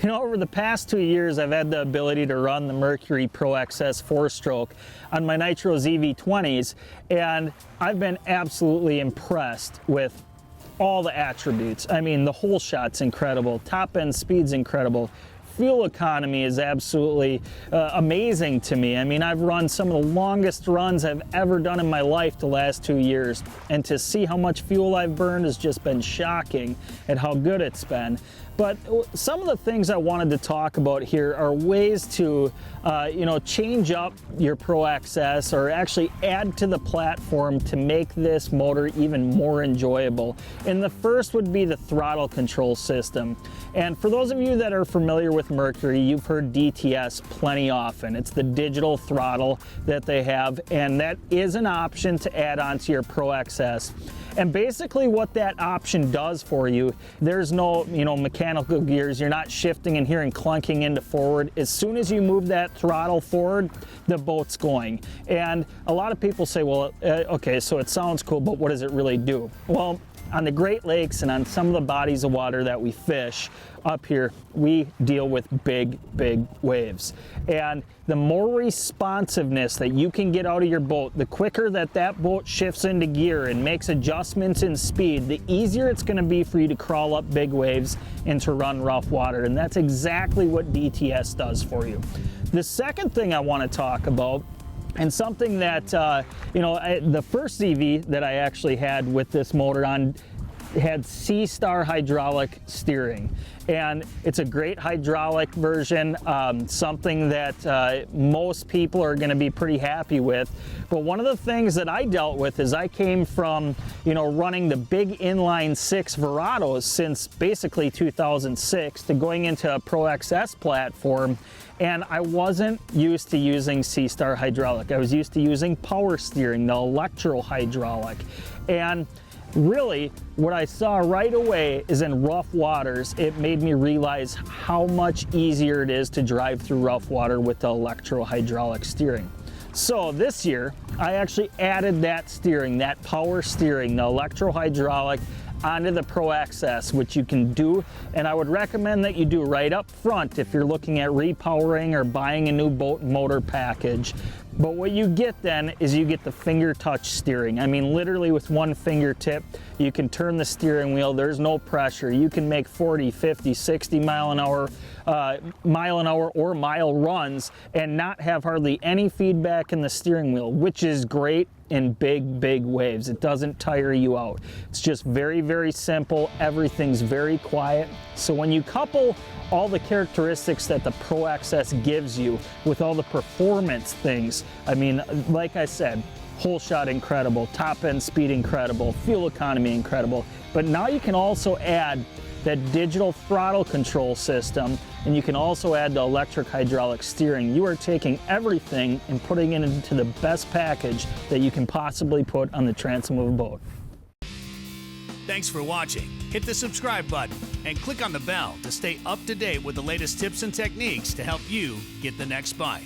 You know, over the past 2 years, I've had the ability to run the Mercury Pro XS 4-stroke on my Nitro ZV20s, and I've been absolutely impressed with all the attributes. I mean, the whole shot's incredible, top end speed's incredible, fuel economy is absolutely amazing to me. I mean, I've run some of the longest runs I've ever done in my life the last 2 years, and to see how much fuel I've burned has just been shocking at how good it's been. But some of the things I wanted to talk about here are ways to, you know, change up your Pro XS or actually add to the platform to make this motor even more enjoyable. And the first would be the throttle control system. And for those of you that are familiar with Mercury, you've heard DTS plenty often. It's the digital throttle that they have, and that is an option to add onto your Pro XS. And basically what that option does for you, there's no, you know, mechanical gears. You're not shifting in here and clunking into forward. As soon as you move that throttle forward, the boat's going. And a lot of people say, well, okay, so it sounds cool, but what does it really do? Well, on the Great Lakes and on some of the bodies of water that we fish up here, we deal with big waves. And the more responsiveness that you can get out of your boat, the quicker that that boat shifts into gear and makes adjustments in speed, the easier it's going to be for you to crawl up big waves and to run rough water. And that's exactly what DTS does for you. The second thing I want to talk about, and something that, you know, the first ZV that I actually had with this motor on had C-Star hydraulic steering. And it's a great hydraulic version, something that most people are going to be pretty happy with. But one of the things that I dealt with is I came from, you know, running the big inline 6 Verados since basically 2006 to going into a Pro XS platform. And I wasn't used to using C-Star hydraulic. I was used to using power steering, the Electro Hydraulic. And really, what I saw right away is in rough waters, it made me realize how much easier it is to drive through rough water with the Electro Hydraulic steering. So this year, I actually added that steering, that power steering, the Electro Hydraulic, onto the Pro XS, which you can do, and I would recommend that you do right up front if you're looking at repowering or buying a new boat and motor package. But what you get then is you get the finger touch steering. I mean, literally with one fingertip, you can turn the steering wheel. There's no pressure. You can make 40, 50, 60 mile an hour or mile runs and not have hardly any feedback in the steering wheel, which is great in big waves. It doesn't tire you out. It's just very simple. Everything's very quiet. So when you couple all the characteristics that the Pro XS gives you with all the performance things, I mean, like I said, whole shot incredible, top end speed incredible, fuel economy incredible, but now you can also add that digital throttle control system, and you can also add the electric hydraulic steering. You are taking everything and putting it into the best package that you can possibly put on the transom of a boat. Thanks for watching. Hit the subscribe button and click on the bell to stay up to date with the latest tips and techniques to help you get the next bite.